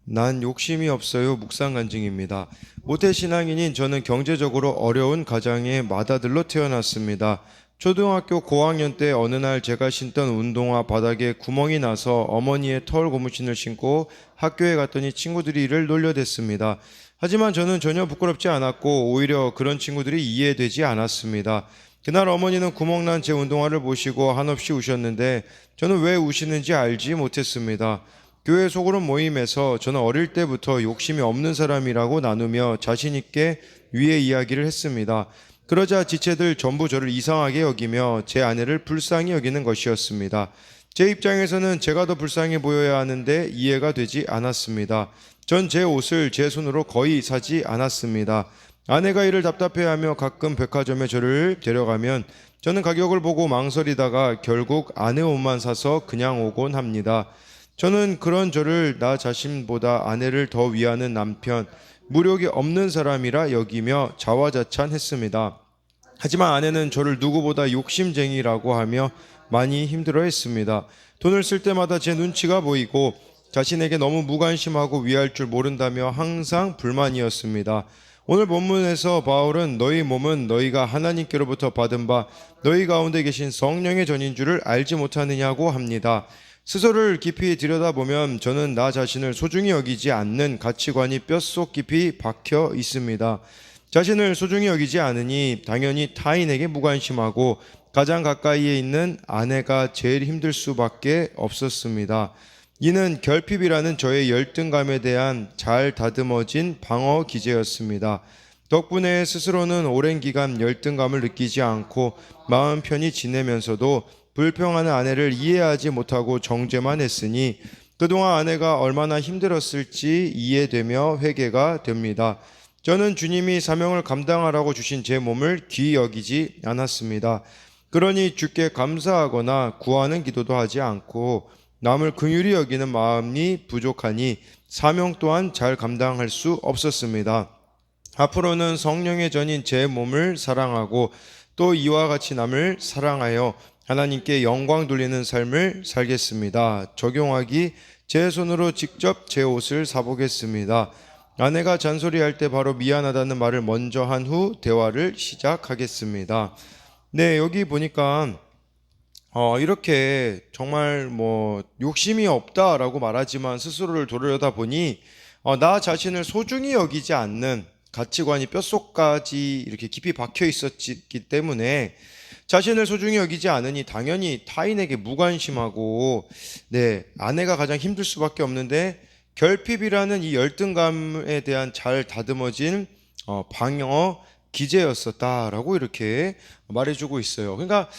난 욕심이 없어요. 묵상간증입니다. 모태신앙인인 저는 경제적으로 어려운 가장의 맏아들로 태어났습니다. 초등학교 고학년 때 어느 날 제가 신던 운동화 바닥에 구멍이 나서 어머니의 털 고무신을 신고 학교에 갔더니 친구들이 이를 놀려댔습니다. 하지만 저는 전혀 부끄럽지 않았고 오히려 그런 친구들이 이해되지 않았습니다. 그날 어머니는 구멍난 제 운동화를 보시고 한없이 우셨는데 저는 왜 우시는지 알지 못했습니다. 교회 소그룹 모임에서 저는 어릴 때부터 욕심이 없는 사람이라고 나누며 자신 있게 위의 이야기를 했습니다. 그러자 지체들 전부 저를 이상하게 여기며 제 아내를 불쌍히 여기는 것이었습니다. 제 입장에서는 제가 더 불쌍해 보여야 하는데 이해가 되지 않았습니다. 전 제 옷을 제 손으로 거의 사지 않았습니다. 아내가 이를 답답해하며 가끔 백화점에 저를 데려가면 저는 가격을 보고 망설이다가 결국 아내 옷만 사서 그냥 오곤 합니다. 저는 그런 저를 나 자신보다 아내를 더 위하는 남편, 무력이 없는 사람이라 여기며 자화자찬했습니다. 하지만 아내는 저를 누구보다 욕심쟁이라고 하며 많이 힘들어했습니다. 돈을 쓸 때마다 제 눈치가 보이고 자신에게 너무 무관심하고 위할 줄 모른다며 항상 불만이었습니다. 오늘 본문에서 바울은 너희 몸은 너희가 하나님께로부터 받은 바 너희 가운데 계신 성령의 전인 줄을 알지 못하느냐고 합니다. 스스로를 깊이 들여다보면 저는 나 자신을 소중히 여기지 않는 가치관이 뼛속 깊이 박혀 있습니다. 자신을 소중히 여기지 않으니 당연히 타인에게 무관심하고 가장 가까이에 있는 아내가 제일 힘들 수밖에 없었습니다. 이는 결핍이라는 저의 열등감에 대한 잘 다듬어진 방어 기제였습니다. 덕분에 스스로는 오랜 기간 열등감을 느끼지 않고 마음 편히 지내면서도 불평하는 아내를 이해하지 못하고 정죄만 했으니 그동안 아내가 얼마나 힘들었을지 이해되며 회개가 됩니다. 저는 주님이 사명을 감당하라고 주신 제 몸을 귀히 여기지 않았습니다. 그러니 주께 감사하거나 구하는 기도도 하지 않고 남을 긍휼히 여기는 마음이 부족하니 사명 또한 잘 감당할 수 없었습니다. 앞으로는 성령의 전인 제 몸을 사랑하고 또 이와 같이 남을 사랑하여 하나님께 영광 돌리는 삶을 살겠습니다. 적용하기 제 손으로 직접 제 옷을 사보겠습니다. 아내가 잔소리할 때 바로 미안하다는 말을 먼저 한 후 대화를 시작하겠습니다. 네, 여기 보니까 이렇게 정말 욕심이 없다라고 말하지만 스스로를 돌아보다 보니 나 자신을 소중히 여기지 않는 가치관이 뼛속까지 이렇게 깊이 박혀 있었기 때문에 자신을 소중히 여기지 않으니 당연히 타인에게 무관심하고 아내가 가장 힘들 수밖에 없는데 결핍이라는 이 열등감에 대한 잘 다듬어진 방어 기제였었다라고 이렇게 말해주고 있어요. 그러니까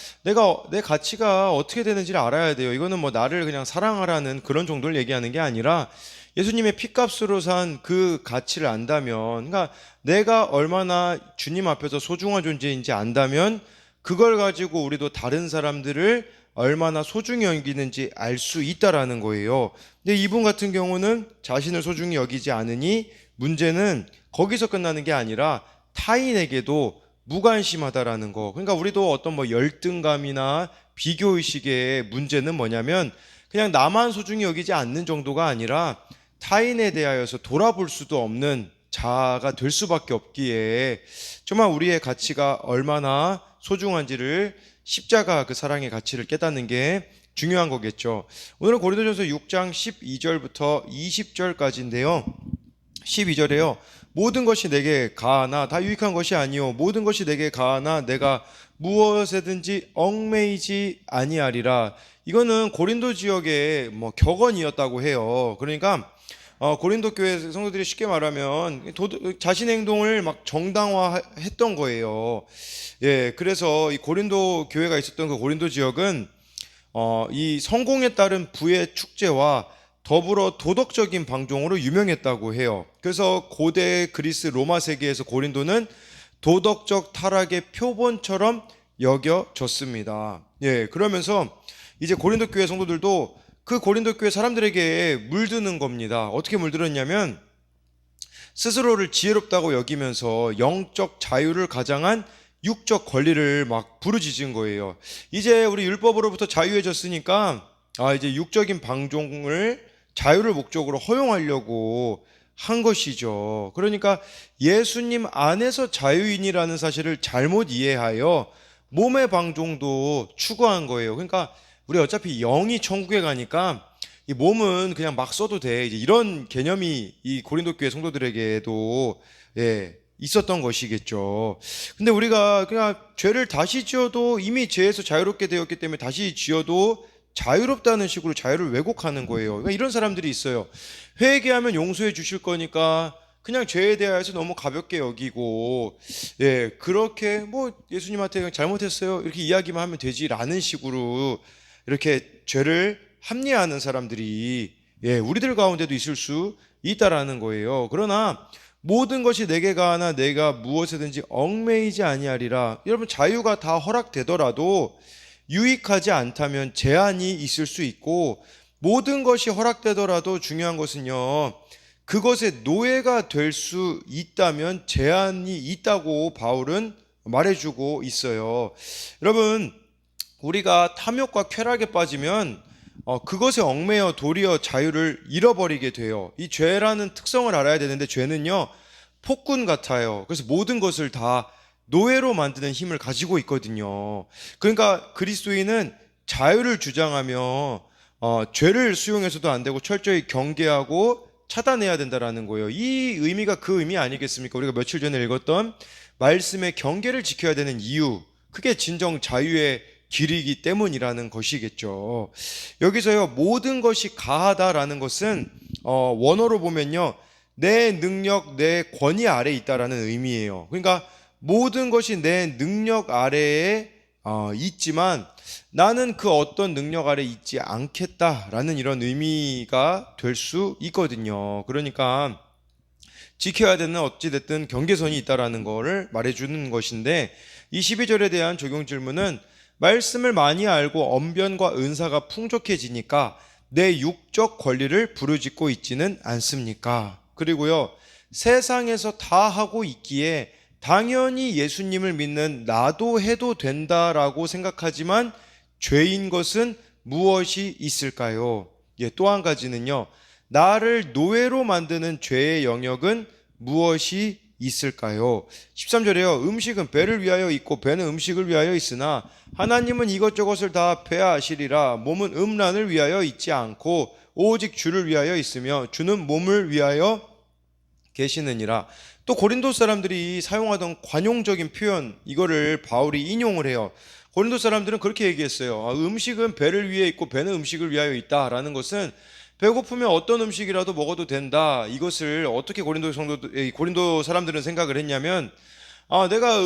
내 가치가 어떻게 되는지를 알아야 돼요. 이거는 나를 그냥 사랑하라는 그런 정도를 얘기하는 게 아니라 예수님의 피값으로 산 그 가치를 안다면, 그러니까 내가 얼마나 주님 앞에서 소중한 존재인지 안다면 그걸 가지고 우리도 다른 사람들을 얼마나 소중히 여기는지 알 수 있다라는 거예요. 근데 이분 같은 경우는 자신을 소중히 여기지 않으니 문제는 거기서 끝나는 게 아니라 타인에게도 무관심하다라는 거. 그러니까 우리도 어떤 열등감이나 비교의식의 문제는 뭐냐면 그냥 나만 소중히 여기지 않는 정도가 아니라 타인에 대하여서 돌아볼 수도 없는 자아가 될 수밖에 없기에 정말 우리의 가치가 얼마나 소중한지를 십자가 그 사랑의 가치를 깨닫는 게 중요한 거겠죠. 오늘은 고린도전서 6장 12절부터 20절까지인데요. 12절에요. 모든 것이 내게 가하나 다 유익한 것이 아니요 모든 것이 내게 가하나 내가 무엇에든지 얽매이지 아니하리라. 이거는 고린도 지역의 격언이었다고 해요. 그러니까 고린도 교회 성도들이 쉽게 말하면 자신의 행동을 막 정당화했던 거예요. 예, 그래서 이 고린도 교회가 있었던 그 고린도 지역은 이 성공에 따른 부의 축제와 더불어 도덕적인 방종으로 유명했다고 해요. 그래서 고대 그리스 로마 세계에서 고린도는 도덕적 타락의 표본처럼 여겨졌습니다. 예, 그러면서 이제 고린도 교회 성도들도 그 고린도 교회 사람들에게 물드는 겁니다. 어떻게 물들었냐면 스스로를 지혜롭다고 여기면서 영적 자유를 가장한 육적 권리를 막 부르짖은 거예요. 이제 우리 율법으로부터 자유해졌으니까 이제 육적인 방종을 자유를 목적으로 허용하려고 한 것이죠. 그러니까 예수님 안에서 자유인이라는 사실을 잘못 이해하여 몸의 방종도 추구한 거예요. 그러니까 우리 어차피 영이 천국에 가니까 이 몸은 그냥 막 써도 돼. 이제 이런 개념이 이 고린도 교회 성도들에게도 있었던 것이겠죠. 근데 우리가 그냥 죄를 다시 지어도 이미 죄에서 자유롭게 되었기 때문에 다시 지어도 자유롭다는 식으로 자유를 왜곡하는 거예요. 그러니까 이런 사람들이 있어요. 회개하면 용서해 주실 거니까 그냥 죄에 대해서 너무 가볍게 여기고, 그렇게 뭐 예수님한테 그냥 잘못했어요 이렇게 이야기만 하면 되지라는 식으로 이렇게 죄를 합리화하는 사람들이 우리들 가운데도 있을 수 있다라는 거예요. 그러나 모든 것이 내게 가하나 내가 무엇에든지 얽매이지 아니하리라. 여러분, 자유가 다 허락되더라도 유익하지 않다면 제한이 있을 수 있고, 모든 것이 허락되더라도 중요한 것은요, 그것의 노예가 될 수 있다면 제한이 있다고 바울은 말해주고 있어요. 여러분, 우리가 탐욕과 쾌락에 빠지면 그것에 얽매여 도리어 자유를 잃어버리게 돼요. 이 죄라는 특성을 알아야 되는데, 죄는요 폭군 같아요. 그래서 모든 것을 다 노예로 만드는 힘을 가지고 있거든요. 그러니까 그리스도인은 자유를 주장하며 죄를 수용해서도 안 되고 철저히 경계하고 차단해야 된다라는 거예요. 이 의미가 그 의미 아니겠습니까? 우리가 며칠 전에 읽었던 말씀의 경계를 지켜야 되는 이유, 그게 진정 자유의 길이기 때문이라는 것이겠죠. 여기서요, 모든 것이 가하다라는 것은 원어로 보면요, 내 능력, 내 권위 아래에 있다라는 의미예요. 그러니까 모든 것이 내 능력 아래에 있지만 나는 그 어떤 능력 아래에 있지 않겠다라는 이런 의미가 될 수 있거든요. 그러니까 지켜야 되는 어찌됐든 경계선이 있다라는 거를 말해주는 것인데, 이 12절에 대한 적용 질문은 말씀을 많이 알고 언변과 은사가 풍족해지니까 내 육적 권리를 부르짖고 있지는 않습니까? 그리고요, 세상에서 다 하고 있기에 당연히 예수님을 믿는 나도 해도 된다라고 생각하지만 죄인 것은 무엇이 있을까요? 또 한 가지는요, 나를 노예로 만드는 죄의 영역은 무엇이 있을까요? 13절에요. 음식은 배를 위하여 있고 배는 음식을 위하여 있으나 하나님은 이것저것을 다 배하시리라. 몸은 음란을 위하여 있지 않고 오직 주를 위하여 있으며 주는 몸을 위하여 계시느니라. 또 고린도 사람들이 사용하던 관용적인 표현, 이거를 바울이 인용을 해요. 고린도 사람들은 그렇게 얘기했어요. 음식은 배를 위해 있고 배는 음식을 위하여 있다라는 것은 배고프면 어떤 음식이라도 먹어도 된다. 이것을 어떻게 고린도 사람들은 생각을 했냐면, 내가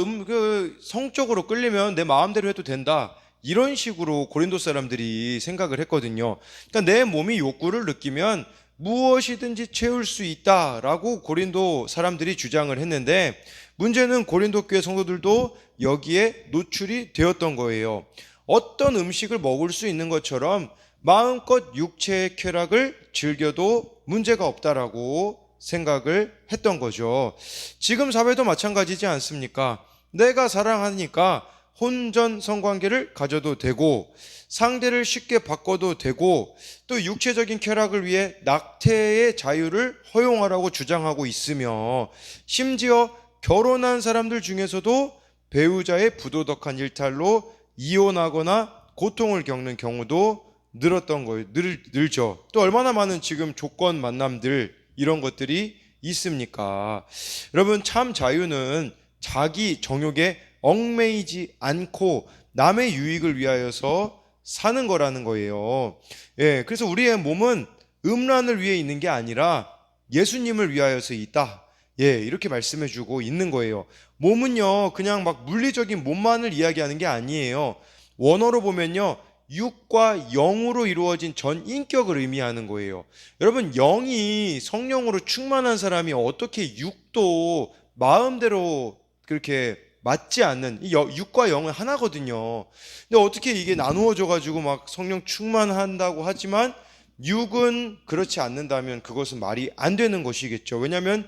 성적으로 끌리면 내 마음대로 해도 된다. 이런 식으로 고린도 사람들이 생각을 했거든요. 그러니까 내 몸이 욕구를 느끼면 무엇이든지 채울 수 있다라고 고린도 사람들이 주장을 했는데, 문제는 고린도 교회 성도들도 여기에 노출이 되었던 거예요. 어떤 음식을 먹을 수 있는 것처럼 마음껏 육체의 쾌락을 즐겨도 문제가 없다라고 생각을 했던 거죠. 지금 사회도 마찬가지지 않습니까? 내가 사랑하니까 혼전 성관계를 가져도 되고 상대를 쉽게 바꿔도 되고 또 육체적인 쾌락을 위해 낙태의 자유를 허용하라고 주장하고 있으며, 심지어 결혼한 사람들 중에서도 배우자의 부도덕한 일탈로 이혼하거나 고통을 겪는 경우도 늘었던 거예요. 늘죠. 또 얼마나 많은 지금 조건 만남들, 이런 것들이 있습니까? 여러분, 참 자유는 자기 정욕에 얽매이지 않고 남의 유익을 위하여서 사는 거라는 거예요. 그래서 우리의 몸은 음란을 위해 있는 게 아니라 예수님을 위하여서 있다. 이렇게 말씀해 주고 있는 거예요. 몸은요, 그냥 막 물리적인 몸만을 이야기하는 게 아니에요. 원어로 보면요, 육과 영으로 이루어진 전 인격을 의미하는 거예요. 여러분, 영이 성령으로 충만한 사람이 어떻게 육도 마음대로 그렇게 맞지 않는, 육과 영은 하나거든요. 근데 어떻게 이게 나누어져 가지고 막 성령 충만한다고 하지만 육은 그렇지 않는다면 그것은 말이 안 되는 것이겠죠. 왜냐하면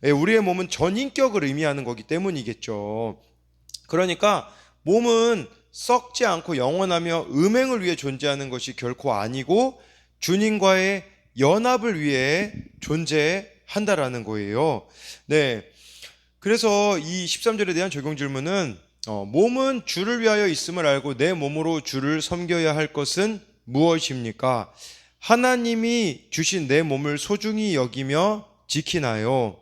우리의 몸은 전인격을 의미하는 거기 때문이겠죠. 그러니까 몸은 썩지 않고 영원하며 음행을 위해 존재하는 것이 결코 아니고 주님과의 연합을 위해 존재한다라는 거예요. 네. 그래서 이 13절에 대한 적용 질문은 몸은 주를 위하여 있음을 알고 내 몸으로 주를 섬겨야 할 것은 무엇입니까? 하나님이 주신 내 몸을 소중히 여기며 지키나요?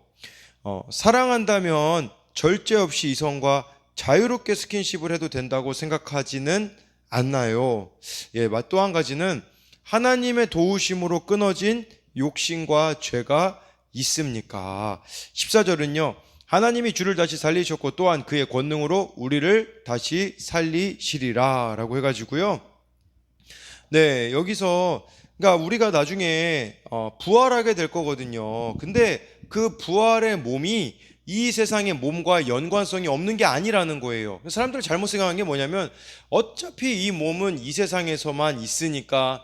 사랑한다면 절제 없이 이성과 자유롭게 스킨십을 해도 된다고 생각하지는 않나요? 예, 또 한 가지는 하나님의 도우심으로 끊어진 욕심과 죄가 있습니까? 14절은요. 하나님이 주를 다시 살리셨고 또한 그의 권능으로 우리를 다시 살리시리라 라고 해가지고요. 네, 여기서 그러니까 우리가 나중에 부활하게 될 거거든요. 근데 그 부활의 몸이 이 세상의 몸과 연관성이 없는 게 아니라는 거예요. 사람들 잘못 생각한 게 뭐냐면 어차피 이 몸은 이 세상에서만 있으니까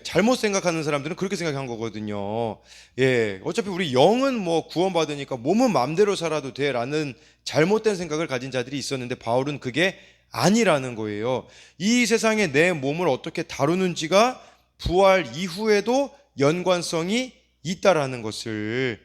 잘못 생각하는 사람들은 그렇게 생각한 거거든요. 어차피 우리 영은 뭐 구원받으니까 몸은 마음대로 살아도 돼라는 잘못된 생각을 가진 자들이 있었는데 바울은 그게 아니라는 거예요. 이 세상에 내 몸을 어떻게 다루는지가 부활 이후에도 연관성이 있다라는 것을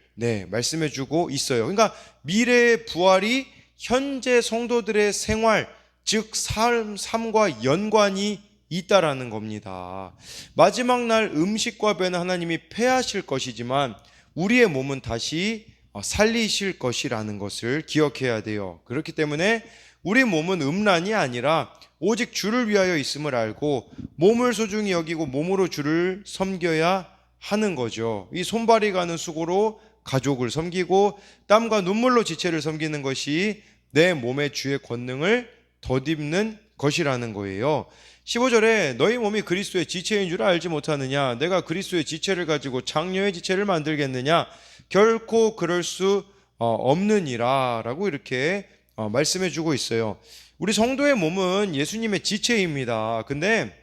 말씀해 주고 있어요. 그러니까 미래의 부활이 현재 성도들의 생활, 즉 삶과 연관이 있다라는 겁니다. 마지막 날 음식과 배는 하나님이 패하실 것이지만 우리의 몸은 다시 살리실 것이라는 것을 기억해야 돼요. 그렇기 때문에 우리 몸은 음란이 아니라 오직 주를 위하여 있음을 알고 몸을 소중히 여기고 몸으로 주를 섬겨야 하는 거죠. 이 손발이 가는 수고로 가족을 섬기고 땀과 눈물로 지체를 섬기는 것이 내 몸의 주의 권능을 덧입는 것이라는 거예요. 15절에 너희 몸이 그리스도의 지체인 줄 알지 못하느냐? 내가 그리스도의 지체를 가지고 장녀의 지체를 만들겠느냐? 결코 그럴 수 없느니라 라고 이렇게 말씀해 주고 있어요. 우리 성도의 몸은 예수님의 지체입니다. 근데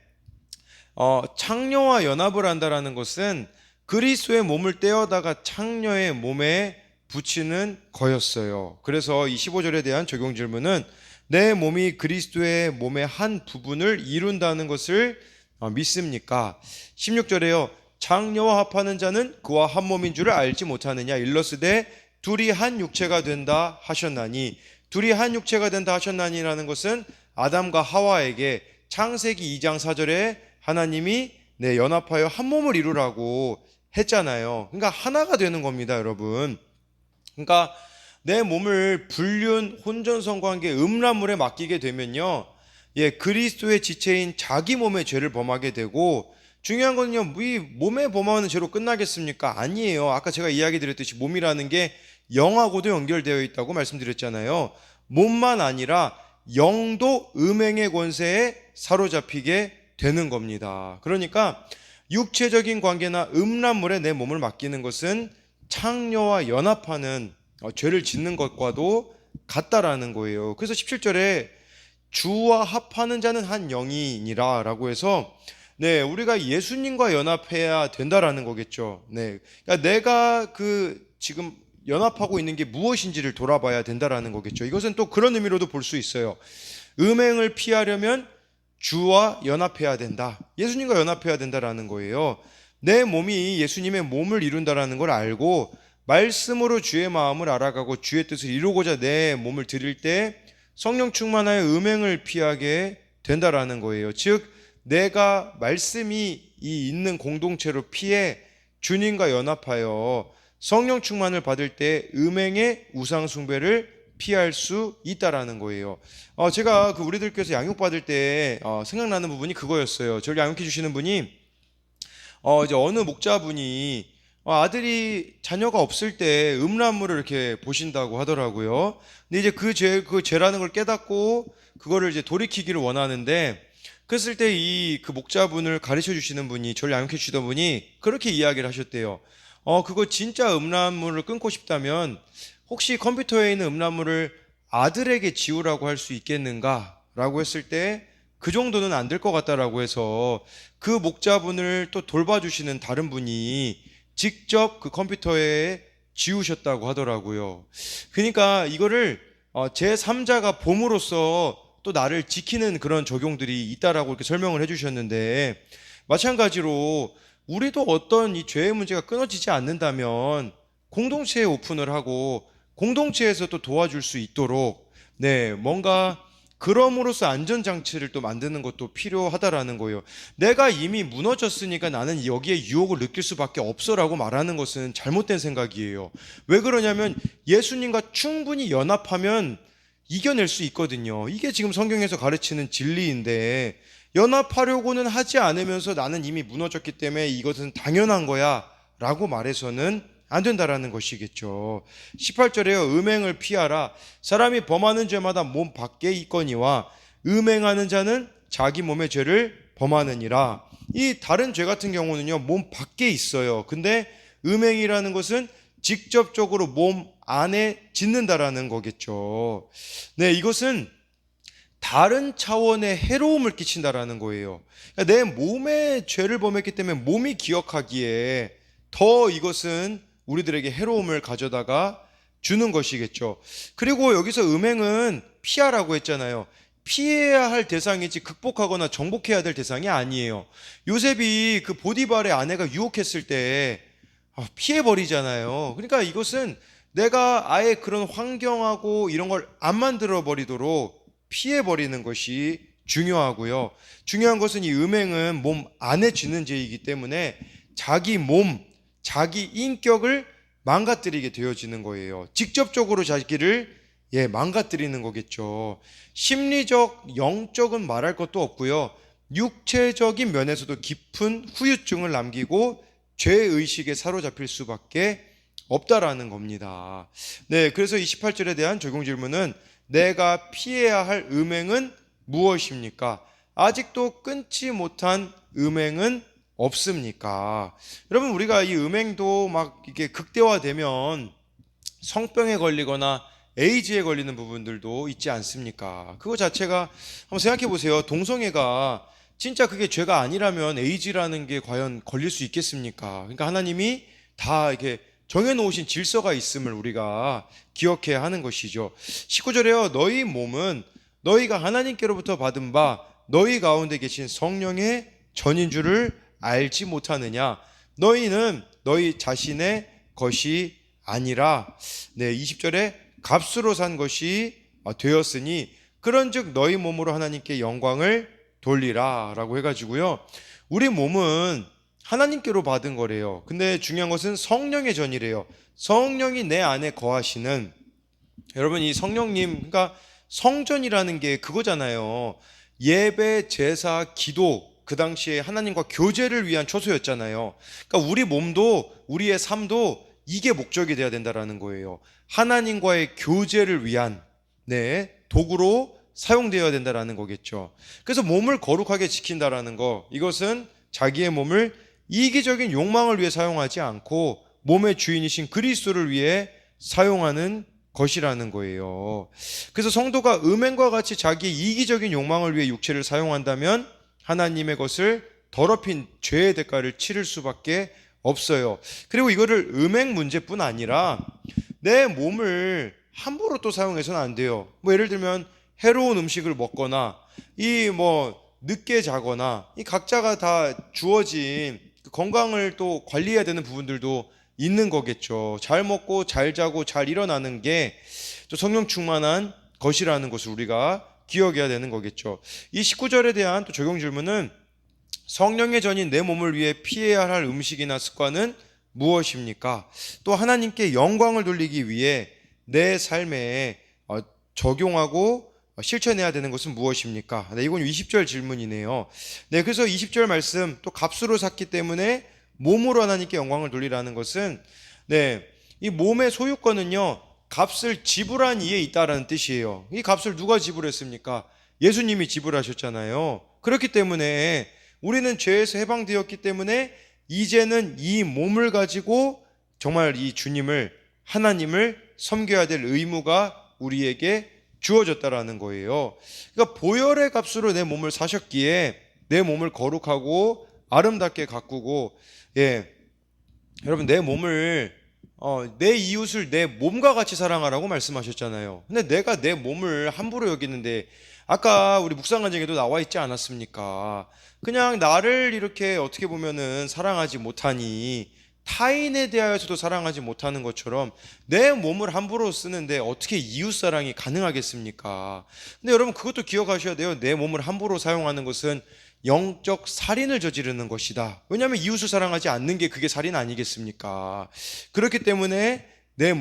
창녀와 연합을 한다라는 것은 그리스도의 몸을 떼어다가 창녀의 몸에 붙이는 거였어요. 그래서 이 15절에 대한 적용 질문은 내 몸이 그리스도의 몸의 한 부분을 이룬다는 것을 믿습니까? 16절에요. 창녀와 합하는 자는 그와 한 몸인 줄을 알지 못하느냐? 일러스되 둘이 한 육체가 된다 하셨나니, 둘이 한 육체가 된다 하셨나니라는 것은 아담과 하와에게 창세기 2장 4절에 하나님이 연합하여 한 몸을 이루라고 했잖아요. 그러니까 하나가 되는 겁니다, 여러분. 그러니까 내 몸을 불륜, 혼전성 관계, 음란물에 맡기게 되면요, 그리스도의 지체인 자기 몸의 죄를 범하게 되고, 중요한 거는요, 이 몸에 범하는 죄로 끝나겠습니까? 아니에요. 아까 제가 이야기 드렸듯이 몸이라는 게 영하고도 연결되어 있다고 말씀드렸잖아요. 몸만 아니라 영도 음행의 권세에 사로잡히게 되는 겁니다. 그러니까 육체적인 관계나 음란물에 내 몸을 맡기는 것은 창녀와 연합하는 죄를 짓는 것과도 같다라는 거예요. 그래서 17절에 주와 합하는 자는 한 영이니라 라고 해서 우리가 예수님과 연합해야 된다라는 거겠죠. 그러니까 내가 지금 연합하고 있는 게 무엇인지를 돌아봐야 된다라는 거겠죠. 이것은 또 그런 의미로도 볼 수 있어요. 음행을 피하려면 주와 연합해야 된다. 예수님과 연합해야 된다라는 거예요. 내 몸이 예수님의 몸을 이룬다라는 걸 알고 말씀으로 주의 마음을 알아가고 주의 뜻을 이루고자 내 몸을 드릴 때 성령 충만하여 음행을 피하게 된다라는 거예요. 즉 내가 말씀이 있는 공동체로 피해 주님과 연합하여 성령 충만을 받을 때 음행의 우상 숭배를 피할 수 있다라는 거예요. 제가 우리들 교회에서 양육 받을 때 생각나는 부분이 그거였어요. 저를 양육해 주시는 분이 이제 어느 목자분이 아들이 자녀가 없을 때 음란물을 이렇게 보신다고 하더라고요. 근데 이제 그 죄라는 걸 깨닫고 그거를 이제 돌이키기를 원하는데, 그랬을 때 그 목자분을 가르쳐 주시는 분이, 저를 양육해 주시던 분이 그렇게 이야기를 하셨대요. 그거 진짜 음란물을 끊고 싶다면 혹시 컴퓨터에 있는 음란물을 아들에게 지우라고 할 수 있겠는가? 라고 했을 때 그 정도는 안 될 것 같다라고 해서 그 목자분을 또 돌봐주시는 다른 분이 직접 그 컴퓨터에 지우셨다고 하더라고요. 그러니까 이거를 제3자가 봄으로써 또 나를 지키는 그런 적용들이 있다라고 이렇게 설명을 해주셨는데, 마찬가지로 우리도 어떤 이 죄의 문제가 끊어지지 않는다면 공동체에 오픈을 하고 공동체에서 또 도와줄 수 있도록 뭔가 그럼으로써 안전장치를 또 만드는 것도 필요하다라는 거예요. 내가 이미 무너졌으니까 나는 여기에 유혹을 느낄 수밖에 없어라고 말하는 것은 잘못된 생각이에요. 왜 그러냐면 예수님과 충분히 연합하면 이겨낼 수 있거든요. 이게 지금 성경에서 가르치는 진리인데 연합하려고는 하지 않으면서 나는 이미 무너졌기 때문에 이것은 당연한 거야 라고 말해서는 안 된다라는 것이겠죠. 18절에요. 음행을 피하라. 사람이 범하는 죄마다 몸 밖에 있거니와 음행하는 자는 자기 몸의 죄를 범하느니라. 이 다른 죄 같은 경우는요, 몸 밖에 있어요. 근데 음행이라는 것은 직접적으로 몸 안에 짓는다라는 거겠죠. 이것은 다른 차원의 해로움을 끼친다라는 거예요. 그러니까 내 몸에 죄를 범했기 때문에 몸이 기억하기에 더 이것은 우리들에게 해로움을 가져다가 주는 것이겠죠. 그리고 여기서 음행은 피하라고 했잖아요. 피해야 할 대상이지 극복하거나 정복해야 될 대상이 아니에요. 요셉이 그 보디발의 아내가 유혹했을 때 피해버리잖아요. 그러니까 이것은 내가 아예 그런 환경하고 이런 걸 안 만들어 버리도록 피해버리는 것이 중요하고요. 중요한 것은 이 음행은 몸 안에 쥐는 죄이기 때문에 자기 몸, 자기 인격을 망가뜨리게 되어지는 거예요. 직접적으로 자기를 망가뜨리는 거겠죠. 심리적, 영적은 말할 것도 없고요. 육체적인 면에서도 깊은 후유증을 남기고 죄의식에 사로잡힐 수밖에 없다라는 겁니다. 그래서 이 18절에 대한 적용 질문은 내가 피해야 할 음행은 무엇입니까? 아직도 끊지 못한 음행은 없습니까? 여러분, 우리가 이 음행도 막 이게 극대화되면 성병에 걸리거나 에이즈에 걸리는 부분들도 있지 않습니까? 그거 자체가 한번 생각해 보세요. 동성애가 진짜 그게 죄가 아니라면 에이즈라는 게 과연 걸릴 수 있겠습니까? 그러니까 하나님이 다 이렇게 정해놓으신 질서가 있음을 우리가 기억해야 하는 것이죠. 19절에요. 너희 몸은 너희가 하나님께로부터 받은 바 너희 가운데 계신 성령의 전인 줄을 알지 못하느냐? 너희는 너희 자신의 것이 아니라 20절에 값으로 산 것이 되었으니 그런즉 너희 몸으로 하나님께 영광을 돌리라 라고 해가지고요. 우리 몸은 하나님께로 받은 거래요. 근데 중요한 것은 성령의 전이래요. 성령이 내 안에 거하시는, 여러분 이 성령님, 그러니까 성전이라는 게 그거잖아요. 예배, 제사, 기도, 그 당시에 하나님과 교제를 위한 초소였잖아요. 그러니까 우리 몸도 우리의 삶도 이게 목적이 돼야 된다라는 거예요. 하나님과의 교제를 위한 도구로 사용되어야 된다라는 거겠죠. 그래서 몸을 거룩하게 지킨다라는 거, 이것은 자기의 몸을 이기적인 욕망을 위해 사용하지 않고 몸의 주인이신 그리스도를 위해 사용하는 것이라는 거예요. 그래서 성도가 음행과 같이 자기의 이기적인 욕망을 위해 육체를 사용한다면 하나님의 것을 더럽힌 죄의 대가를 치를 수밖에 없어요. 그리고 이거를 음행 문제뿐 아니라 내 몸을 함부로 또 사용해서는 안 돼요. 예를 들면 해로운 음식을 먹거나 늦게 자거나, 이 각자가 다 주어진 건강을 또 관리해야 되는 부분들도 있는 거겠죠. 잘 먹고 잘 자고 잘 일어나는 게 또 성령 충만한 것이라는 것을 우리가 기억해야 되는 거겠죠. 이 19절에 대한 또 적용 질문은 성령의 전인 내 몸을 위해 피해야 할 음식이나 습관은 무엇입니까? 또 하나님께 영광을 돌리기 위해 내 삶에 적용하고 실천해야 되는 것은 무엇입니까? 이건 20절 질문이네요. 그래서 20절 말씀, 또 값으로 샀기 때문에 몸으로 하나님께 영광을 돌리라는 것은 이 몸의 소유권은요, 값을 지불한 이에 있다라는 뜻이에요. 이 값을 누가 지불했습니까? 예수님이 지불하셨잖아요. 그렇기 때문에 우리는 죄에서 해방되었기 때문에 이제는 이 몸을 가지고 정말 이 주님을, 하나님을 섬겨야 될 의무가 우리에게 주어졌다라는 거예요. 그러니까 보혈의 값으로 내 몸을 사셨기에 내 몸을 거룩하고 아름답게 가꾸고, 여러분 내 몸을 내 이웃을 내 몸과 같이 사랑하라고 말씀하셨잖아요. 근데 내가 내 몸을 함부로 여기는데 아까 우리 묵상간증에도 나와 있지 않았습니까? 그냥 나를 이렇게 어떻게 보면은 사랑하지 못하니 타인에 대하여서도 사랑하지 못하는 것처럼 내 몸을 함부로 쓰는데 어떻게 이웃 사랑이 가능하겠습니까? 근데 여러분 그것도 기억하셔야 돼요. 내 몸을 함부로 사용하는 것은 영적 살인을 저지르는 것이다. 왜냐하면 이웃을 사랑하지 않는 게 그게 살인 아니겠습니까? 그렇기 때문에 내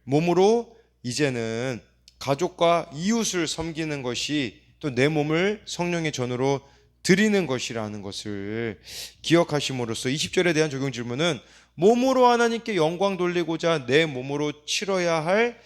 몸으로 이제는 가족과 이웃을 섬기는 것이 또 내 몸을 성령의 전으로 드리는 것이라는 것을 기억하심으로써 20절에 대한 적용 질문은 몸으로 하나님께 영광 돌리고자 내 몸으로 치러야 할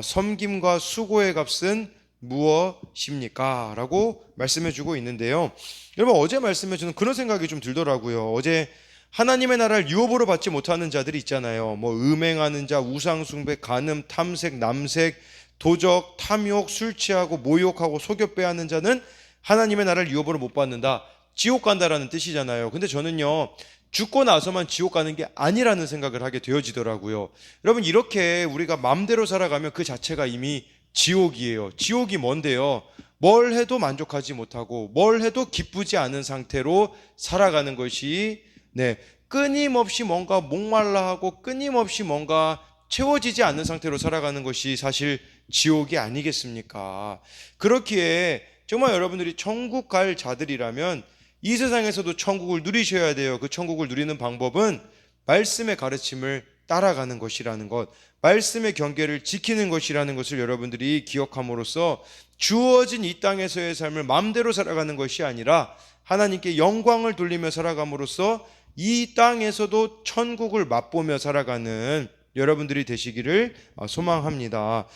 섬김과 수고의 값은 무엇입니까? 라고 말씀해 주고 있는데요. 여러분 어제 말씀해 주는 그런 생각이 좀 들더라고요. 어제 하나님의 나라를 유업으로 받지 못하는 자들이 있잖아요. 뭐 음행하는 자, 우상숭배, 간음, 탐색, 남색, 도적, 탐욕, 술 취하고 모욕하고 속여 빼앗는 자는 하나님의 나라를 유업으로 못 받는다. 지옥 간다라는 뜻이잖아요. 근데 저는요, 죽고 나서만 지옥 가는 게 아니라는 생각을 하게 되어지더라고요. 여러분 이렇게 우리가 마음대로 살아가면 그 자체가 이미 지옥이에요. 지옥이 뭔데요? 뭘 해도 만족하지 못하고 뭘 해도 기쁘지 않은 상태로 살아가는 것이 끊임없이 뭔가 목말라 하고 끊임없이 뭔가 채워지지 않는 상태로 살아가는 것이 사실 지옥이 아니겠습니까? 그렇기에 정말 여러분들이 천국 갈 자들이라면 이 세상에서도 천국을 누리셔야 돼요. 그 천국을 누리는 방법은 말씀의 가르침을 따라가는 것이라는 것, 말씀의 경계를 지키는 것이라는 것을 여러분들이 기억함으로써 주어진 이 땅에서의 삶을 마음대로 살아가는 것이 아니라 하나님께 영광을 돌리며 살아감으로써 이 땅에서도 천국을 맛보며 살아가는 여러분들이 되시기를 소망합니다.